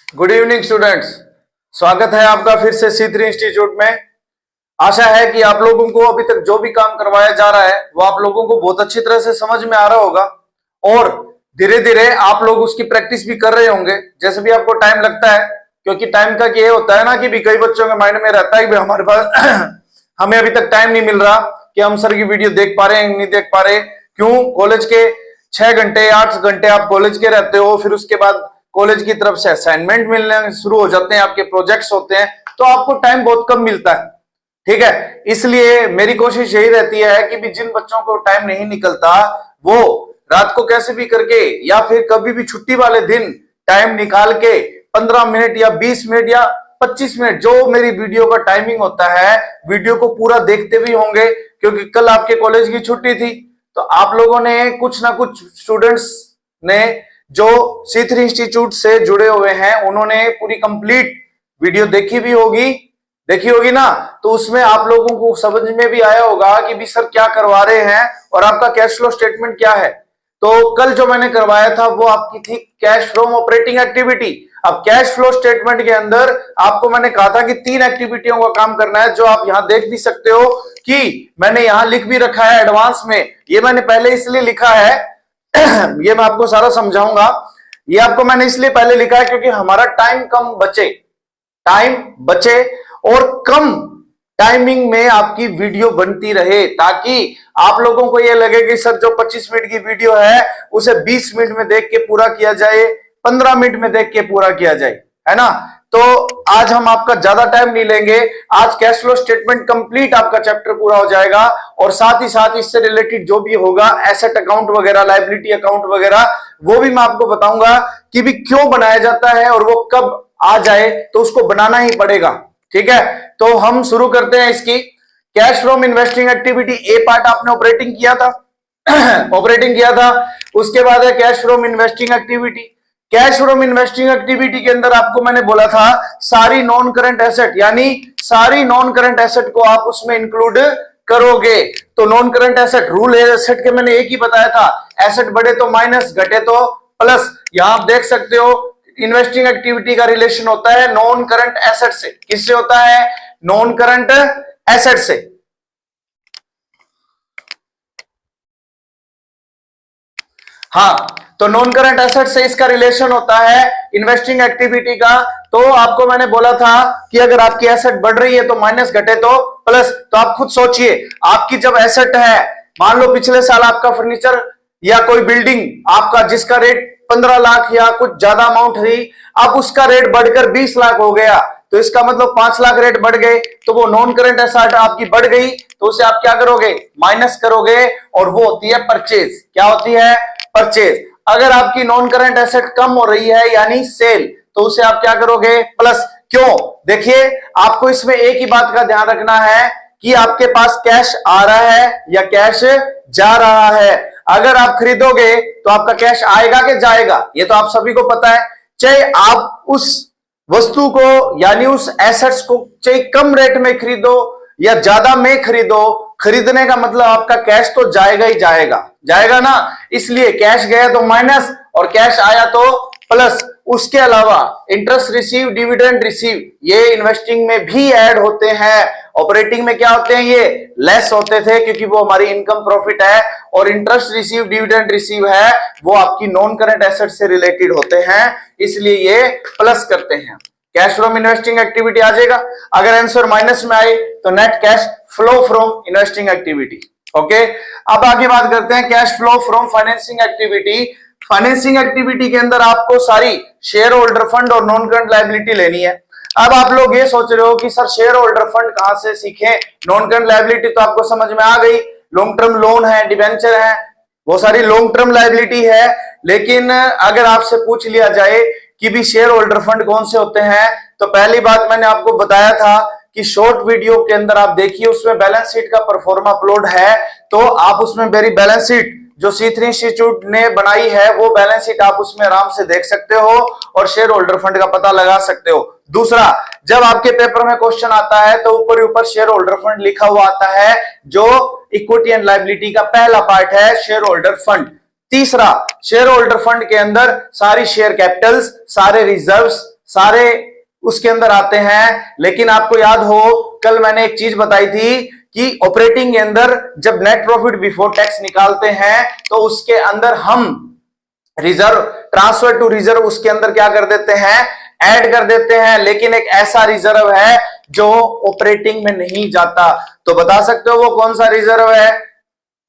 Good evening students, स्वागत है आपका फिर से C3 इंस्टीट्यूट में। आशा है कि आप लोगों को अभी तक जो भी काम करवाया जा रहा है वो आप लोगों को बहुत अच्छी तरह से समझ में आ रहा होगा और धीरे धीरे आप लोग उसकी प्रैक्टिस भी कर रहे होंगे जैसे भी आपको टाइम लगता है, क्योंकि टाइम का ये होता है ना कि भी कई बच्चों के माइंड में रहता है कि हमारे पास हमें अभी तक टाइम नहीं मिल रहा कि हम सर की वीडियो देख पा रहे हैं नहीं देख पा रहे। क्यों? कॉलेज के 6 घंटे 8 घंटे आप कॉलेज के रहते हो, फिर उसके बाद कॉलेज की तरफ से असाइनमेंट मिलने शुरू हो जाते हैं, आपके प्रोजेक्ट्स होते हैं, तो आपको टाइम बहुत कम मिलता है। ठीक है, इसलिए मेरी कोशिश यही रहती है कि भी जिन बच्चों को टाइम नहीं निकलता वो रात को कैसे भी करके या फिर कभी भी छुट्टी वाले दिन टाइम निकाल के 15 मिनट या 20 मिनट या 25 मिनट जो मेरी वीडियो का टाइमिंग होता है, वीडियो को पूरा देखते भी होंगे, क्योंकि कल आपके कॉलेज की छुट्टी थी। तो आप लोगों ने कुछ ना कुछ स्टूडेंट्स ने जो C3 इंस्टीट्यूट से जुड़े हुए हैं उन्होंने पूरी कंप्लीट वीडियो देखी होगी ना, तो उसमें आप लोगों को समझ में भी आया होगा कि भी सर क्या करवा रहे हैं और आपका कैश फ्लो स्टेटमेंट क्या है। तो कल जो मैंने करवाया था वो आपकी थी कैश फ्रॉम ऑपरेटिंग एक्टिविटी। अब कैश फ्लो स्टेटमेंट के अंदर आपको मैंने कहा था कि 3 एक्टिविटियों का काम करना है, जो आप यहां देख भी सकते हो कि मैंने यहां लिख भी रखा है एडवांस में। ये मैंने पहले इसलिए लिखा है ये मैं आपको सारा समझाऊंगा। ये आपको मैंने इसलिए पहले लिखा है क्योंकि हमारा टाइम बचे और कम टाइमिंग में आपकी वीडियो बनती रहे, ताकि आप लोगों को यह लगे कि सर जो 25 मिनट की वीडियो है उसे 20 मिनट में देख के पूरा किया जाए, 15 मिनट में देख के पूरा किया जाए, है ना। तो आज हम आपका ज्यादा टाइम नहीं लेंगे, आज कैश फ्लो स्टेटमेंट कंप्लीट आपका चैप्टर पूरा हो जाएगा और साथ ही साथ इससे रिलेटेड जो भी होगा एसेट अकाउंट वगैरह, लायबिलिटी अकाउंट वगैरह, वो भी मैं आपको बताऊंगा कि भी क्यों बनाया जाता है और वो कब आ जाए, तो उसको बनाना ही पड़ेगा। ठीक है, तो हम शुरू करते हैं इसकी। Cash from investing activity A part आपने ऑपरेटिंग किया था उसके बाद है cash from investing activity. Cash from investing activity के अंदर आपको मैंने बोला था सारी नॉन करंट एसेट, यानी सारी नॉन करंट एसेट को आप उसमें इंक्लूड करोगे। तो नॉन करंट एसेट रूल है एसेट के मैंने एक ही बताया था, एसेट बढ़े तो माइनस, घटे तो प्लस। यहां आप देख सकते हो इन्वेस्टिंग एक्टिविटी का रिलेशन होता है नॉन करंट एसेट से। किससे होता है? नॉन करंट एसेट से। हाँ, तो नॉन करंट एसेट से इसका रिलेशन होता है इन्वेस्टिंग एक्टिविटी का। तो आपको मैंने बोला था कि अगर आपकी एसेट बढ़ रही है तो माइनस, घटे तो प्लस। तो आप खुद सोचिए, आपकी जब एसेट है, मान लो पिछले साल आपका फर्नीचर या कोई बिल्डिंग आपका जिसका रेट 15 लाख या कुछ ज्यादा अमाउंट थी, अब उसका रेट बढ़कर 20 लाख हो गया, तो इसका मतलब 5 लाख रेट बढ़ गए, तो वो नॉन करंट एसेट आपकी बढ़ गई, तो उसे आप क्या करोगे? माइनस करोगे, और वो होती है परचेज। क्या होती है? परचेज। अगर आपकी नॉन करंट एसेट कम हो रही है यानी सेल, तो उसे आप क्या करोगे? प्लस। क्यों? देखिए, आपको इसमें एक ही बात का ध्यान रखना है कि आपके पास कैश आ रहा है या कैश जा रहा है। अगर आप खरीदोगे तो आपका कैश आएगा कि जाएगा, ये तो आप सभी को पता है। चाहे आप उस वस्तु को यानी उस एसेट्स को चाहे कम रेट में खरीदो या ज्यादा में खरीदो, खरीदने का मतलब आपका कैश तो जाएगा ही जाएगा ना। इसलिए कैश गया तो माइनस और कैश आया तो प्लस। उसके अलावा इंटरेस्ट रिसीव, डिविडेंड रिसीव, ये इन्वेस्टिंग में भी ऐड होते हैं। ऑपरेटिंग में क्या होते हैं? ये लेस होते थे क्योंकि वो हमारी इनकम प्रॉफिट है, और इंटरेस्ट रिसीव, डिविडेंड रिसीव है वो आपकी नॉन करंट एसेट से रिलेटेड होते हैं, इसलिए ये प्लस करते हैं। कैश फ्रॉम इन्वेस्टिंग एक्टिविटी आ जाएगा। अगर आंसर माइनस में आए तो net cash flow from investing activity. Okay, अब आगे बात करते हैं cash flow from financing activity. Financing activity के अंदर आपको सारी शेयर होल्डर फंड और नॉन करंट लायबिलिटी लेनी है। अब आप लोग ये सोच रहे हो कि सर शेयर होल्डर फंड कहां से सीखें, नॉन करंट लायबिलिटी तो आपको समझ में आ गई, लॉन्ग टर्म लोन है, डिबेंचर है, वो सारी लॉन्ग टर्म लायबिलिटी है। लेकिन अगर आपसे पूछ लिया जाए कि भी शेयर होल्डर फंड कौन से होते हैं, तो पहली बात मैंने आपको बताया था कि शॉर्ट वीडियो के अंदर आप देखिए, उसमें बैलेंस शीट का परफॉर्मा अपलोड है, तो आप उसमें मेरी बैलेंस शीट जो C3 इंस्टीट्यूट ने बनाई है वो बैलेंस शीट आप उसमें आराम से देख सकते हो और शेयर होल्डर फंड का पता लगा सकते हो। दूसरा, जब आपके पेपर में क्वेश्चन आता है तो ऊपर ऊपर शेयर होल्डर फंड लिखा हुआ आता है, जो इक्विटी एंड लायबिलिटी का पहला पार्ट है शेयर होल्डर फंड। तीसरा, शेयर होल्डर फंड के अंदर सारी शेयर कैपिटल्स, सारे रिजर्व्स, सारे उसके अंदर आते हैं। लेकिन आपको याद हो कल मैंने एक चीज बताई थी कि ऑपरेटिंग के अंदर जब नेट प्रॉफिट बिफोर टैक्स निकालते हैं तो उसके अंदर हम रिजर्व, ट्रांसफर टू रिजर्व, उसके अंदर क्या कर देते हैं, ऐड कर देते हैं। लेकिन एक ऐसा रिजर्व है जो ऑपरेटिंग में नहीं जाता, तो बता सकते हो वो कौन सा रिजर्व है,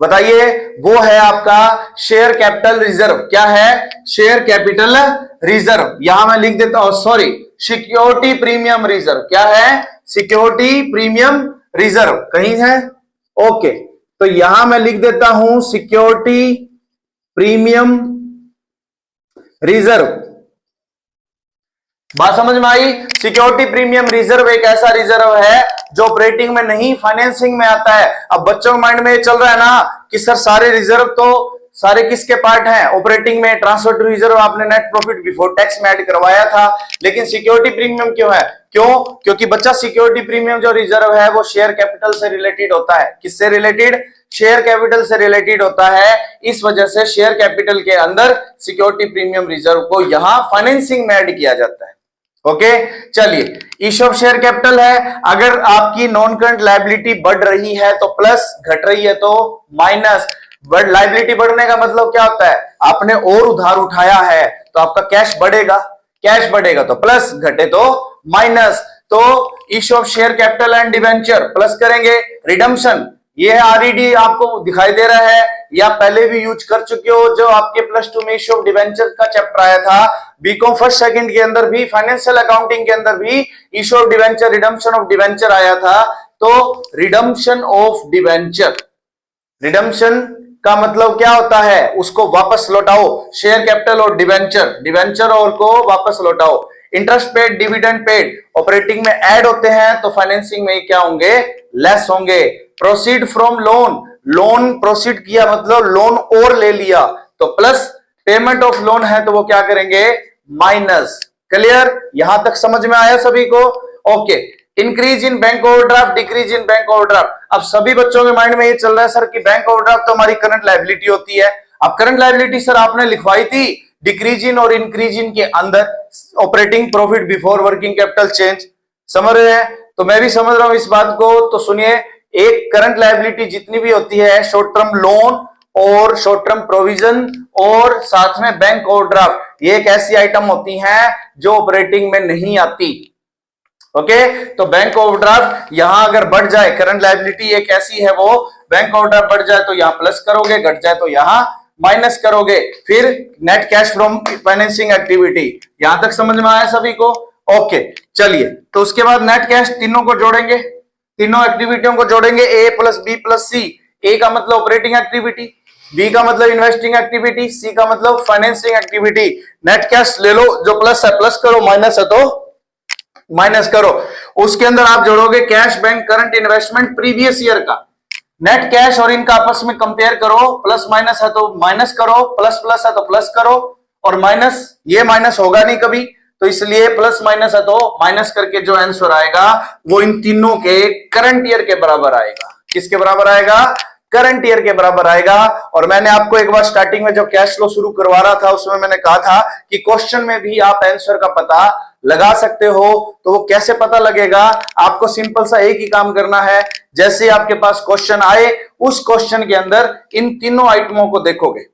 बताइए। वो है आपका शेयर कैपिटल रिजर्व। क्या है, शेयर कैपिटल रिजर्व। यहां मैं लिख देता हूं, सॉरी, सिक्योरिटी प्रीमियम रिजर्व। क्या है, सिक्योरिटी प्रीमियम रिजर्व कहीं है, ओके। तो यहां मैं लिख देता हूं सिक्योरिटी प्रीमियम रिजर्व। बात समझ में आई। सिक्योरिटी प्रीमियम रिजर्व एक ऐसा रिजर्व है जो ऑपरेटिंग में नहीं, फाइनेंसिंग में आता है। अब बच्चों के माइंड में ये चल रहा है ना कि सर सारे रिजर्व तो सारे किसके पार्ट हैं, ऑपरेटिंग में। ट्रांसफर टू रिजर्व आपने नेट प्रॉफिट बिफोर टैक्स में ऐड करवाया था, लेकिन सिक्योरिटी प्रीमियम क्यों है, क्यों, क्योंकि बच्चा सिक्योरिटी प्रीमियम जो रिजर्व है वो शेयर कैपिटल से रिलेटेड होता है। किससे रिलेटेड, शेयर कैपिटल से रिलेटेड होता है। इस वजह से शेयर कैपिटल के अंदर सिक्योरिटी प्रीमियम रिजर्व को यहां फाइनेंसिंग में ऐड किया जाता है। ओके, चलिए, इश्यू ऑफ शेयर कैपिटल है। अगर आपकी नॉन करंट लायबिलिटी बढ़ रही है तो प्लस, घट रही है तो माइनस। लायबिलिटी बढ़ने का मतलब क्या होता है, आपने और उधार उठाया है तो आपका कैश बढ़ेगा, कैश बढ़ेगा तो प्लस, घटे तो माइनस। तो issue of share capital and debenture plus करेंगे। रिडम्पशन, ये है आरईडी, आपको दिखाई दे रहा है, या पहले भी यूज कर चुके हो, जो आपके +2 में इश्यू ऑफ डिवेंचर का चैप्टर आया था। बीकॉम फर्स्ट सेकंड के अंदर भी, फाइनेंशियल अकाउंटिंग के अंदर भी issue of debenture, redemption of debenture आया था। तो रिडम्पशन ऑफ डिवेंचर, रिडम्पशन का मतलब क्या होता है, उसको वापस लौटाओ। शेयर कैपिटल और डिवेंचर, डिवेंचर और को वापस लौटाओ। Interest paid, dividend paid operating में ऐड होते हैं तो फाइनेंसिंग में क्या होंगे, लेस होंगे। Proceed from loan, loan proceed किया मतलब लोन और ले लिया तो प्लस, पेमेंट ऑफ लोन है तो वो क्या करेंगे, माइनस। क्लियर, यहां तक समझ में आया सभी को, okay. Increase in bank overdraft, decrease in bank overdraft. अब सभी बच्चों के माइंड में ये चल रहा है सर कि बैंक ओवरड्राफ्ट तो हमारी करंट लायबिलिटी होती है। अब करंट लायबिलिटी सर आपने लिखवाई थी डिक्रीज इन और इंक्रीज इन के अंदर, operating profit before working capital change, समझ रहे हैं। तो मैं भी समझ रहा हूं इस बात को। तो सुनिए, एक करंट लायबिलिटी जितनी भी होती है, शॉर्ट टर्म लोन और शॉर्ट टर्म प्रोविजन और साथ में बैंक ओवरड्राफ्ट, ये एक ऐसी आइटम होती हैं जो ऑपरेटिंग में नहीं आती। ओके, तो बैंक ओवरड्राफ्ट यहां अगर बढ़ जाए, करंट लायबिलिटी एक ऐसी है, वो बैंक ओवरड्राफ्ट बढ़ जाए तो यहां प्लस करोगे, घट जाए तो यहां माइनस करोगे। फिर net cash from financing activity, यहां तक समझ में आया सभी को, ओके। चलिए, तो उसके बाद नेट कैश, तीनों को जोड़ेंगे, तीनों एक्टिविटियों को जोड़ेंगे, ए प्लस बी प्लस सी। ए का मतलब ऑपरेटिंग एक्टिविटी, बी का मतलब इन्वेस्टिंग एक्टिविटी, सी का मतलब फाइनेंसिंग एक्टिविटी। नेट कैश ले लो, जो प्लस है प्लस करो, माइनस है तो माइनस करो। उसके अंदर आप जोड़ोगे cash, bank, current, investment previous year का। नेट कैश और इनका आपस में कंपेयर करो, प्लस माइनस है तो माइनस करो, प्लस प्लस है तो प्लस करो, और माइनस, ये माइनस होगा नहीं कभी, तो इसलिए प्लस माइनस है तो माइनस करके जो आंसर आएगा वो इन तीनों के करंट ईयर के बराबर आएगा। किसके बराबर आएगा, करंट ईयर के बराबर आएगा। और मैंने आपको एक बार स्टार्टिंग में जब कैश फ्लो शुरू करवा रहा था उसमें मैंने कहा था कि क्वेश्चन में भी आप आंसर का पता लगा सकते हो। तो वो कैसे पता लगेगा, आपको सिंपल सा एक ही काम करना है, जैसे आपके पास क्वेश्चन आए उस क्वेश्चन के अंदर इन तीनों आइटमों को देखोगे।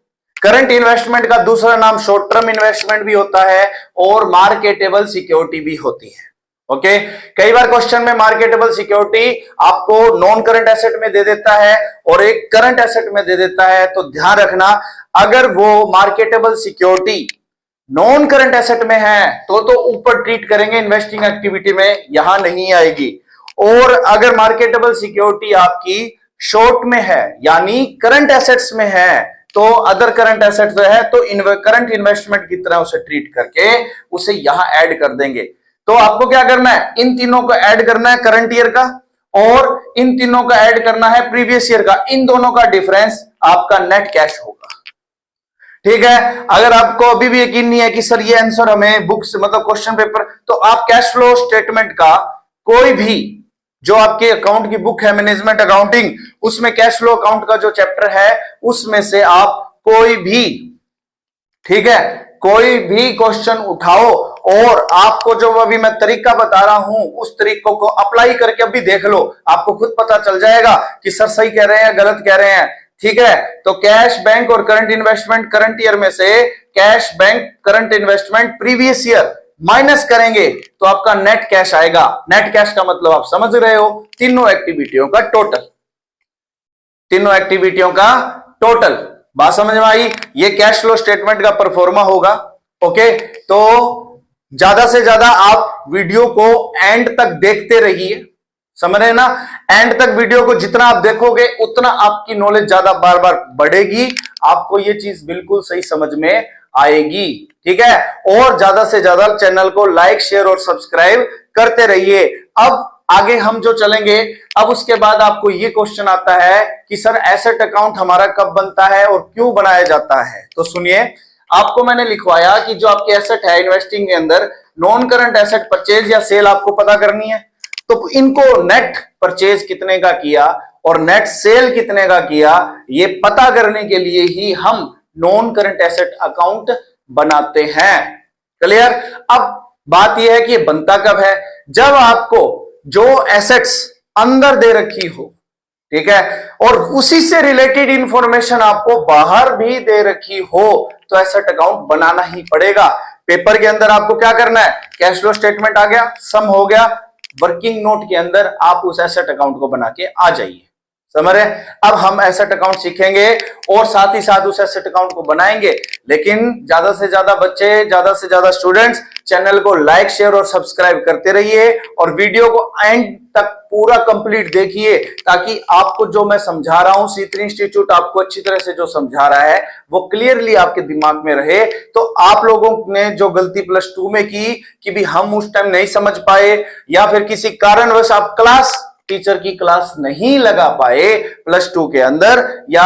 करंट इन्वेस्टमेंट का दूसरा नाम शॉर्ट टर्म इन्वेस्टमेंट भी होता है और मार्केटेबल सिक्योरिटी भी होती है। ओके, कई बार क्वेश्चन में मार्केटेबल सिक्योरिटी आपको नॉन करंट एसेट में दे देता है और एक करंट एसेट में दे देता है, तो ध्यान रखना, अगर वो marketable security non current asset में है तो ऊपर ट्रीट करेंगे इन्वेस्टिंग एक्टिविटी में, यहां नहीं आएगी। और अगर मार्केटेबल सिक्योरिटी आपकी शॉर्ट में है यानी करंट एसेट्स में है, तो अदर करंट एसेट्स है तो करंट इन्वेस्टमेंट की तरह उसे ट्रीट करके उसे यहां ऐड कर देंगे। तो आपको क्या करना है, इन तीनों को ऐड करना है करंट ईयर का, और इन तीनों का ऐड करना है प्रीवियस ईयर का। इन दोनों का डिफरेंस आपका नेट कैश होगा। ठीक है, अगर आपको अभी भी यकीन नहीं है कि सर ये आंसर हमें बुक से मतलब क्वेश्चन पेपर, तो आप कैश फ्लो स्टेटमेंट का कोई भी जो आपके अकाउंट की बुक है मैनेजमेंट अकाउंटिंग, उसमें कैश फ्लो अकाउंट का जो चैप्टर है उसमें से आप कोई भी, ठीक है, कोई भी क्वेश्चन उठाओ और आपको जो अभी मैं तरीका बता रहा हूं उस तरीकों को अप्लाई करके अभी देख लो, आपको खुद पता चल जाएगा कि सर सही कह रहे हैं गलत कह रहे हैं। ठीक है, तो कैश बैंक और करंट इन्वेस्टमेंट करंट ईयर में से cash bank current investment previous year minus करेंगे तो आपका नेट कैश आएगा। नेट कैश का मतलब आप समझ रहे हो, तीनों एक्टिविटियों का टोटल, तीनों एक्टिविटियों का टोटल। बात समझ में आई? ये कैश फ्लो स्टेटमेंट का परफॉर्मा होगा। ओके, तो ज्यादा से ज्यादा आप वीडियो को एंड तक देखते रहिए, समझ रहे ना? एंड तक वीडियो को जितना आप देखोगे उतना आपकी नॉलेज ज्यादा बार बार बढ़ेगी, आपको ये चीज बिल्कुल सही समझ में आएगी। ठीक है, और ज्यादा से ज्यादा चैनल को लाइक शेयर और सब्सक्राइब करते रहिए। अब आगे हम जो चलेंगे, अब उसके बाद आपको ये क्वेश्चन आता है कि सर एसेट अकाउंट हमारा कब बनता है और क्यों बनाया जाता है। तो सुनिए, आपको मैंने लिखवाया कि जो आपके एसेट है इन्वेस्टिंग के अंदर, नॉन करंट एसेट परचेज या सेल आपको पता करनी है, तो इनको नेट परचेज कितने का किया और नेट सेल कितने का किया, ये पता करने के लिए ही हम नॉन करंट एसेट अकाउंट बनाते हैं। क्लियर? अब बात यह है कि ये बनता कब है, जब आपको जो एसेट्स अंदर दे रखी हो, ठीक है, और उसी से रिलेटेड इंफॉर्मेशन आपको बाहर भी दे रखी हो, तो एसेट अकाउंट बनाना ही पड़ेगा। पेपर के अंदर आपको क्या करना है, कैश फ्लो स्टेटमेंट आ गया, सम हो गया, वर्किंग नोट के अंदर आप उस एसेट अकाउंट को बना के आ जाइए। समझ रहे? अब हम एसेट अकाउंट सीखेंगे और साथ ही साथ उस एसेट अकाउंट को बनाएंगे। लेकिन ज्यादा से ज्यादा बच्चे, ज्यादा से ज्यादा स्टूडेंट्स चैनल को लाइक शेयर और सब्सक्राइब करते रहिए और वीडियो को एंड तक पूरा कंप्लीट देखिए, ताकि आपको जो मैं समझा रहा हूं, C3 इंस्टीट्यूट आपको अच्छी तरह से जो समझा रहा है वो क्लियरली आपके दिमाग में रहे। तो आप लोगों ने जो गलती प्लस 2 में की कि भी हम उस टाइम नहीं समझ पाए, या फिर किसी कारणवश आप टीचर की क्लास नहीं लगा पाए प्लस 2 के अंदर या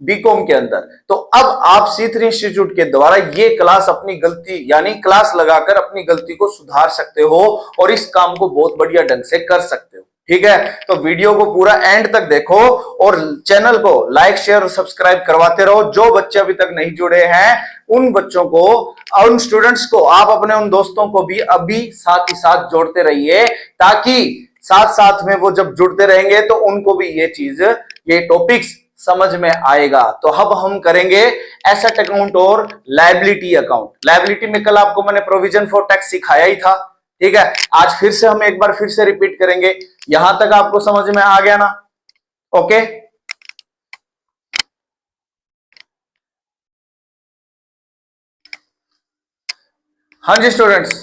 बीकॉम के अंदर, तो अब आप C3 इंस्टीट्यूट के द्वारा ये क्लास अपनी गलती यानी क्लास लगाकर अपनी गलती को सुधार सकते हो और इस काम को बहुत बढ़िया ढंग से कर सकते हो। ठीक है, तो वीडियो को पूरा एंड तक देखो और चैनल को लाइक शेयर और सब्सक्राइब करवाते रहो। जो बच्चे अभी तक नहीं जुड़े हैं उन बच्चों को, उन स्टूडेंट्स को, आप अपने उन दोस्तों को भी अभी साथ ही साथ जोड़ते रहिए, ताकि साथ साथ में वो जब जुड़ते रहेंगे तो उनको भी ये चीज, ये टॉपिक्स समझ में आएगा। तो अब हम करेंगे एसेट अकाउंट और लायबिलिटी अकाउंट। लायबिलिटी में कल आपको मैंने प्रोविजन फॉर टैक्स सिखाया ही था। ठीक है, आज फिर से हम एक बार फिर से रिपीट करेंगे। यहां तक आपको समझ में आ गया ना? ओके, हाँ जी स्टूडेंट्स,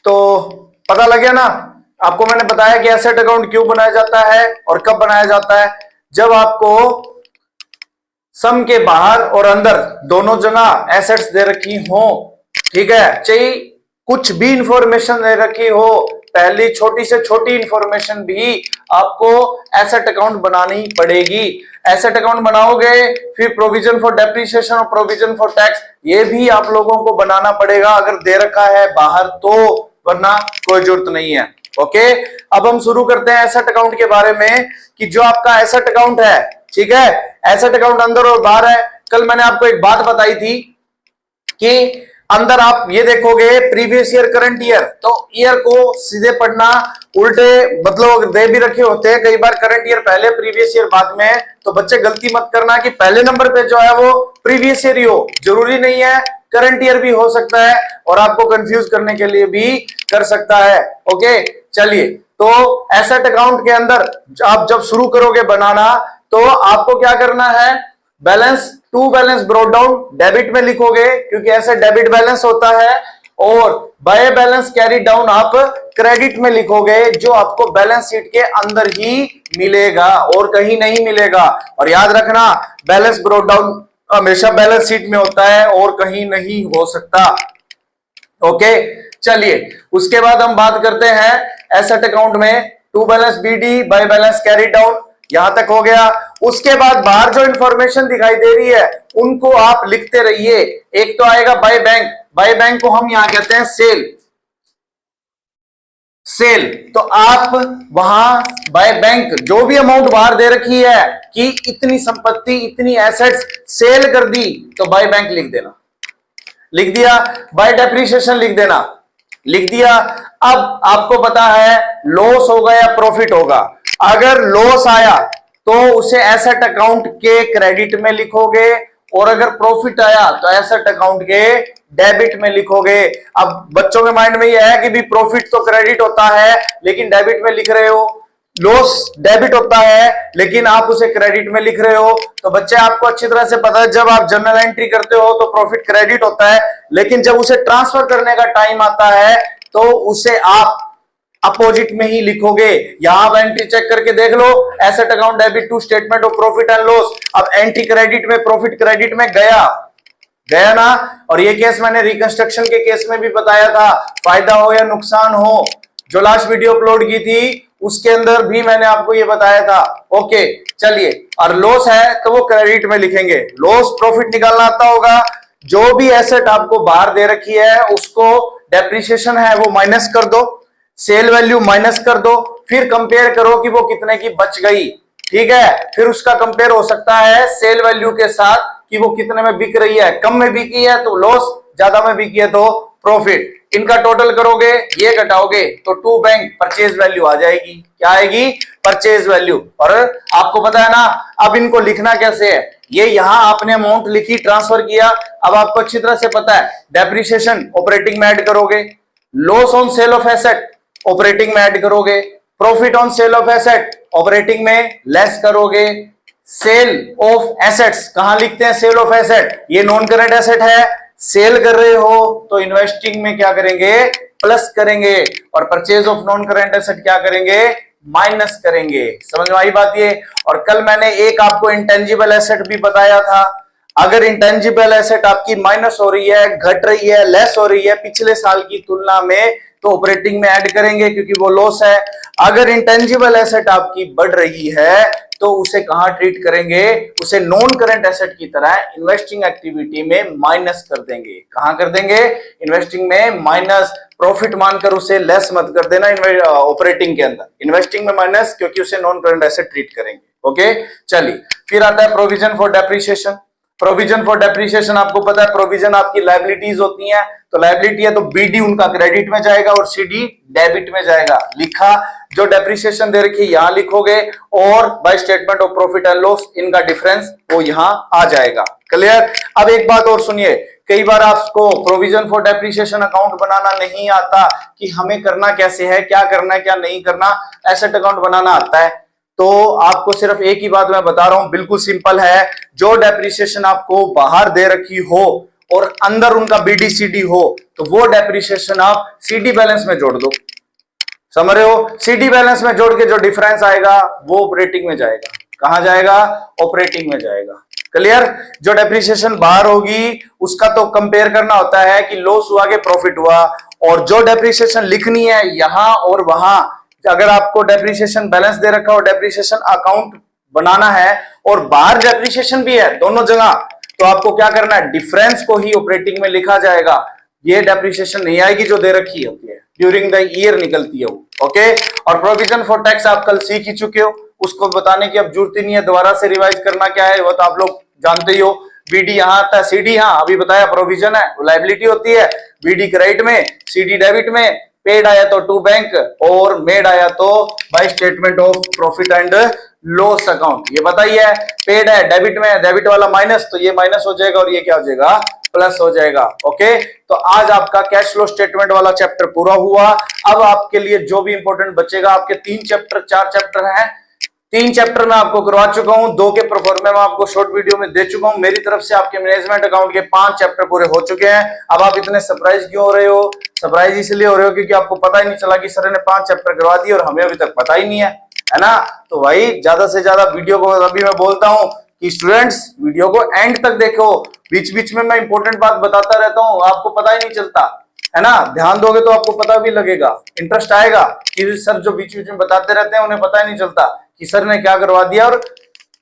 तो पता लग गया ना आपको? मैंने बताया कि एसेट अकाउंट क्यों बनाया जाता है और कब बनाया जाता है। जब आपको सम के बाहर और अंदर दोनों जगह एसेट्स दे रखी हो, ठीक है, चाहे कुछ भी इंफॉर्मेशन दे रखी हो, पहली छोटी से छोटी इंफॉर्मेशन भी आपको एसेट अकाउंट बनानी पड़ेगी। एसेट अकाउंट बनाओगे, फिर प्रोविजन फॉर डेप्रिसिएशन और प्रोविजन फॉर टैक्स, ये भी आप लोगों को बनाना पड़ेगा अगर दे रखा है बाहर तो, वरना कोई जरूरत नहीं है। ओके, अब हम शुरू करते हैं एसेट अकाउंट के बारे में कि जो आपका एसेट अकाउंट है, ठीक है, एसेट अकाउंट अंदर और बाहर है। कल मैंने आपको एक बात बताई थी कि अंदर आप ये देखोगे प्रीवियस ईयर करंट ईयर, तो ईयर को सीधे पढ़ना, उल्टे मतलब दे भी रखे होते हैं कई बार, करंट ईयर पहले प्रीवियस ईयर बाद में। तो बच्चे गलती मत करना कि पहले नंबर पे जो है वो प्रीवियस ईयर ही हो, जरूरी नहीं है, करंट ईयर भी हो सकता है और आपको कंफ्यूज करने के लिए भी कर सकता है। ओके, चलिए, तो एसेट अकाउंट के अंदर आप जब शुरू करोगे बनाना तो आपको क्या करना है, balance to balance brought down debit में लिखोगे क्योंकि ऐसे डेबिट बैलेंस होता है, और बाय बैलेंस कैरी डाउन आप क्रेडिट में लिखोगे, जो आपको बैलेंस शीट के अंदर ही मिलेगा और कहीं नहीं मिलेगा। और याद रखना, बैलेंस ब्रॉट डाउन हमेशा बैलेंस शीट में होता है और कहीं नहीं हो सकता। ओके, चलिए, उसके बाद हम बात करते हैं एसेट अकाउंट में to balance BD, by balance carry down, यहां तक हो गया। उसके बाद बाहर जो इंफॉर्मेशन दिखाई दे रही है उनको आप लिखते रहिए। एक तो आएगा बाय बैंक, बाय बैंक को हम यहां कहते हैं सेल, सेल, तो आप वहां बाय बैंक जो भी अमाउंट बाहर दे रखी है कि इतनी संपत्ति, इतनी एसेट्स सेल कर दी, तो बाय बैंक लिख देना। लिख दिया, बाय डेप्रीशिएशन लिख देना, लिख दिया। अब आपको पता है लॉस होगा या प्रॉफिट होगा। अगर लॉस आया तो उसे एसेट अकाउंट के क्रेडिट में लिखोगे, और अगर प्रॉफिट आया तो एसेट अकाउंट के डेबिट में लिखोगे। अब बच्चों के माइंड में यह है कि भी प्रॉफिट तो क्रेडिट होता है लेकिन डेबिट में लिख रहे हो, लॉस डेबिट होता है लेकिन आप उसे क्रेडिट में लिख रहे हो। तो बच्चे आपको अच्छी तरह से पता है जब आप जर्नल एंट्री करते हो तो प्रॉफिट क्रेडिट होता है, लेकिन जब उसे ट्रांसफर करने का टाइम आता है तो उसे आप अपोजिट में ही लिखोगे। यहां आप एंट्री चेक करके देख लो, asset account debit to statement of profit and loss. अब एंट्री क्रेडिट में, प्रॉफिट क्रेडिट में गया ना। और ये केस मैंने रिकंस्ट्रक्शन के केस में भी बताया था, फायदा हो या नुकसान हो, जो लास्ट वीडियो अपलोड की थी उसके अंदर भी मैंने आपको ये बताया था। ओके चलिए, और लॉस है तो वो क्रेडिट में लिखेंगे। लॉस प्रॉफिट निकालना आता होगा, जो भी एसेट आपको बाहर दे रखी है उसको डेप्रिसिएशन है वो माइनस कर दो, सेल वैल्यू माइनस कर दो, फिर कंपेयर करो कि वो कितने की बच गई। ठीक है, फिर उसका कंपेयर हो सकता है सेल वैल्यू के साथ कि वो कितने में बिक रही है, कम में बिकी है तो लॉस, ज्यादा में बिकी है तो प्रॉफिट। इनका टोटल करोगे, ये घटाओगे तो टू बैंक परचेज वैल्यू आ जाएगी। क्या आएगी? Purchase value. और आपको पता है ना अब इनको लिखना कैसे है, ये यहां आपने अमाउंट लिखी, ट्रांसफर किया। अब आपको अच्छी तरह से पता है डेप्रिसिएशन ऑपरेटिंग में ऐड करोगे, loss on sale of asset operating में ऐड करोगे, profit on sale of asset operating में लेस करोगे। सेल ऑफ एसेट्स कहां लिखते हैं? सेल ऑफ एसेट, ये नॉन करेंट एसेट है, सेल कर रहे हो तो इन्वेस्टिंग में क्या करेंगे? प्लस करेंगे। और purchase of non current asset क्या करेंगे? माइनस करेंगे। समझ में आई बात ये? और कल मैंने एक आपको इंटेंजिबल एसेट भी बताया था, अगर इंटेंजिबल एसेट आपकी माइनस हो रही है, घट रही है, लेस हो रही है पिछले साल की तुलना में, तो ऑपरेटिंग में ऐड करेंगे क्योंकि वो लॉस है। अगर इंटेंजिबल एसेट आपकी बढ़ रही है तो उसे कहां ट्रीट करेंगे? उसे नॉन करंट एसेट की तरह इन्वेस्टिंग एक्टिविटी में माइनस कर देंगे। कहां कर देंगे? इन्वेस्टिंग में माइनस। प्रॉफिट मानकर उसे लेस मत कर देना ऑपरेटिंग के अंदर, इन्वेस्टिंग में माइनस, क्योंकि उसे नॉन करंट एसेट ट्रीट करेंगे। ओके चलिए, फिर आता है provision for depreciation. Provision for depreciation आपको पता है प्रोविजन आपकी लायबिलिटीज होती हैं, तो लायबिलिटी है तो बीडी उनका क्रेडिट में जाएगा और सीडी डेबिट में जाएगा। लिखा, जो डेप्रिसिएशन दे रखी है यहां लिखोगे, और by statement of profit and loss इनका डिफरेंस वो यहां आ जाएगा। क्लियर? अब एक बात और सुनिए, कई बार आपको प्रोविजन फॉर डेप्रिसिएशन अकाउंट बनाना नहीं आता कि हमें करना कैसे है, क्या करना है क्या नहीं करना। एसेट अकाउंट बनाना आता है तो आपको सिर्फ एक ही बात मैं बता रहा हूं, बिल्कुल सिंपल है। जो डेप्रिसिएशन आपको बाहर दे रखी हो और अंदर उनका बीडीसीडी हो तो वो डेप्रिसिएशन आप सीडी बैलेंस में जोड़ दो। समझ रहे हो? सीडी बैलेंस में जोड़ के जो डिफरेंस आएगा वो ऑपरेटिंग में जाएगा। कहां जाएगा? ऑपरेटिंग में जाएगा। क्लियर? जो डेप्रिसिएशन बाहर होगी उसका तो कंपेयर करना होता है कि लॉस हुआ कि प्रॉफिट हुआ, और जो डेप्रिसिएशन लिखनी है यहां और वहां, अगर आपको डेप्रिसिएशन बैलेंस दे रखा हो, डेप्रिसिएशन अकाउंट बनाना है और बाहर डेप्रिसिएशन भी है, दोनों जगह, तो आपको क्या करना है? डिफरेंस को ही ऑपरेटिंग में लिखा जाएगा। ये डेप्रिसिएशन नहीं आएगी जो दे रखी होती है, ड्यूरिंग द ईयर निकलती है वो। ओके, और प्रोविजन फॉर टैक्स आप कल सीख ही चुके हो, उसको बताने की अब जरूरत ही नहीं है, दोबारा से रिवाइज करना क्या है वो तो आप लोग जानते ही हो। बीडी यहां आता है, सीडी यहां अभी बताया प्रोविजन है, लायबिलिटी होती है, बीडी क्रेडिट में, सीडी डेबिट में, पेड आया तो टू बैंक, और मेड आया तो by statement of profit and loss account. ये बताइए, पेड है डेबिट में, डेबिट वाला माइनस, तो ये माइनस हो जाएगा और ये क्या हो जाएगा? प्लस हो जाएगा। ओके, तो आज आपका कैश फ्लो स्टेटमेंट वाला चैप्टर पूरा हुआ। अब आपके लिए जो भी इंपॉर्टेंट बचेगा, आपके 3 चैप्टर 4 चैप्टर हैं, 3 चैप्टर मैं आपको करवा चुका हूं, 2 के प्रोफॉर्मे मैं आपको शॉर्ट वीडियो में दे चुका हूं। मेरी तरफ से आपके मैनेजमेंट अकाउंट के 5 चैप्टर पूरे हो चुके हैं। अब आप इतने सरप्राइज क्यों हो रहे हो? सरप्राइज इसलिए हो रहे हो क्योंकि आपको पता ही नहीं चला कि सर ने 5 चैप्टर करवा दिए और हमें अभी तक पता ही नहीं है ना। तो भाई ज्यादा से ज्यादा वीडियो को, अभी मैं बोलता हूं कि स्टूडेंट्स वीडियो को एंड तक देखो, बीच बीच में मैं इंपॉर्टेंट बात बताता रहता हूं, आपको पता ही नहीं चलता है ना। ध्यान दोगे तो आपको पता भी लगेगा, इंटरेस्ट आएगा कि सर जो बीच बीच में बताते रहते हैं उन्हें पता ही नहीं चलता कि सर ने क्या करवा दिया और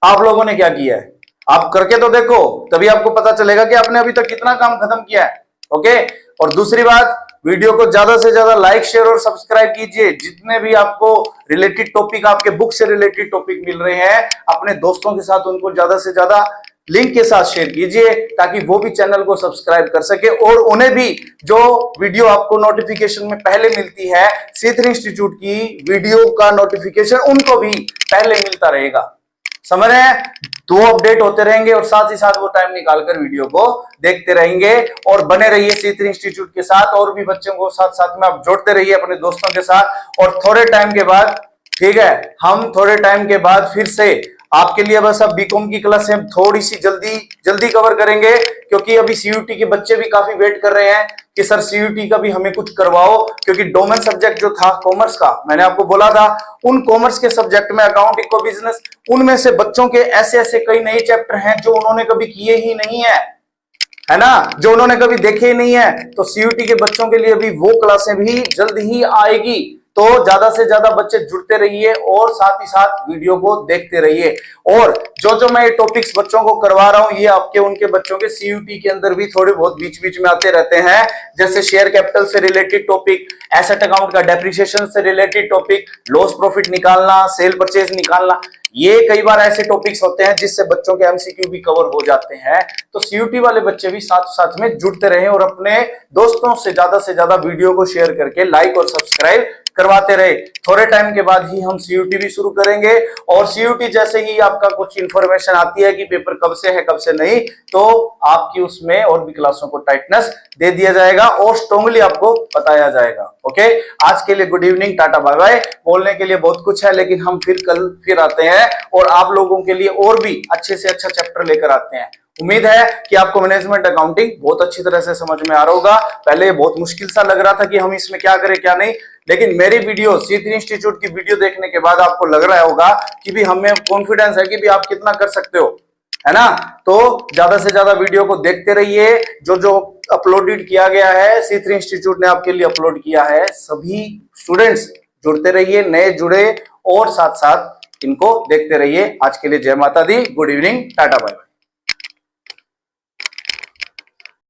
आप लोगों ने क्या किया है। आप करके तो देखो, तभी आपको पता चलेगा कि आपने अभी तक कितना काम खत्म किया है। ओके, और दूसरी बात, वीडियो को ज्यादा से ज्यादा लाइक, शेयर और सब्सक्राइब कीजिए। जितने भी आपको रिलेटेड टॉपिक, आपके बुक से रिलेटेड टॉपिक मिल रहे हैं, अपने दोस्तों के साथ उनको ज्यादा से ज्यादा लिंक के साथ शेयर कीजिए ताकि वो भी चैनल को सब्सक्राइब कर सके और उन्हें भी जो वीडियो आपको नोटिफिकेशन में पहले मिलती है C3 इंस्टीट्यूट की वीडियो का नोटिफिकेशन उनको भी पहले मिलता रहेगा। समझ रहे हैं? दो अपडेट होते रहेंगे और साथ ही साथ वो टाइम निकालकर वीडियो को देखते रहेंगे और बने रहिए C3 इंस्टीट्यूट के साथ। और भी बच्चों को साथ साथ में आप जोड़ते रहिए अपने दोस्तों के साथ। और थोड़े टाइम के बाद, ठीक है, हम थोड़े टाइम के बाद फिर से आपके लिए बस अब बीकॉम की क्लास हम थोड़ी सी जल्दी कवर करेंगे, क्योंकि अभी सीयूटी के बच्चे भी काफी वेट कर रहे हैं कि सर सीयूटी का भी हमें कुछ करवाओ, क्योंकि डोमेन सब्जेक्ट जो था कॉमर्स का, मैंने आपको बोला था उन कॉमर्स के सब्जेक्ट में अकाउंट, इको, बिजनेस, उनमें से बच्चों के ऐसे ऐसे कई नए चैप्टर हैं जो उन्होंने कभी किए ही नहीं है ना, जो उन्होंने कभी देखे ही नहीं है। तो सीयूटी के बच्चों के लिए भी वो क्लासें भी जल्द ही आएगी। तो ज्यादा से ज्यादा बच्चे जुड़ते रहिए और साथ ही साथ वीडियो को देखते रहिए। और जो मैं ये टॉपिक्स बच्चों को करवा रहा हूं, ये आपके उनके बच्चों के सीयूटी के अंदर भी थोड़े बहुत बीच बीच में आते रहते हैं, जैसे शेयर कैपिटल से रिलेटेड टॉपिक, एसेट अकाउंट का डेप्रिसिएशन से रिलेटेड टॉपिक, लॉस प्रॉफिट निकालना, सेल परचेज निकालना। ये कई बार ऐसे टॉपिक्स होते हैं जिससे बच्चों के एमसीक्यू भी कवर हो जाते हैं। तो सीयूटी वाले बच्चे भी साथ साथ में जुड़ते रहें और अपने दोस्तों से ज्यादा वीडियो को शेयर करके लाइक और सब्सक्राइब करवाते रहे। थोड़े टाइम के बाद ही हम सीयूटी भी शुरू करेंगे और सीयूटी जैसे ही आपका कुछ इंफॉर्मेशन आती है कि पेपर कब से है कब से नहीं, तो आपकी उसमें और भी क्लासों को टाइटनेस दे दिया जाएगा और स्ट्रांगली आपको बताया जाएगा। ओके, आज के लिए good evening, tata bye bye. बोलने के लिए बहुत कुछ है, लेकिन हम कल आते हैं और आप लोगों के लिए और भी अच्छे से अच्छा चैप्टर लेकर आते हैं। उम्मीद है कि आपको मैनेजमेंट अकाउंटिंग बहुत अच्छी तरह से समझ में आ रहा होगा। पहले बहुत मुश्किल सा लग रहा था कि हम इसमें क्या करें क्या नहीं, लेकिन मेरी वीडियो C3 इंस्टीट्यूट की वीडियो देखने के बाद आपको लग रहा होगा कि भी हमें कॉन्फिडेंस है कि भी आप कितना कर सकते हो, है ना। तो ज्यादा से ज्यादा वीडियो को देखते रहिए। जो अपलोडेड किया गया है C3 इंस्टीट्यूट ने आपके लिए अपलोड किया है, सभी स्टूडेंट्स जुड़ते रहिए, नए जुड़े और साथ साथ इनको देखते रहिए। आज के लिए जय माता दी, good evening, tata bye bye.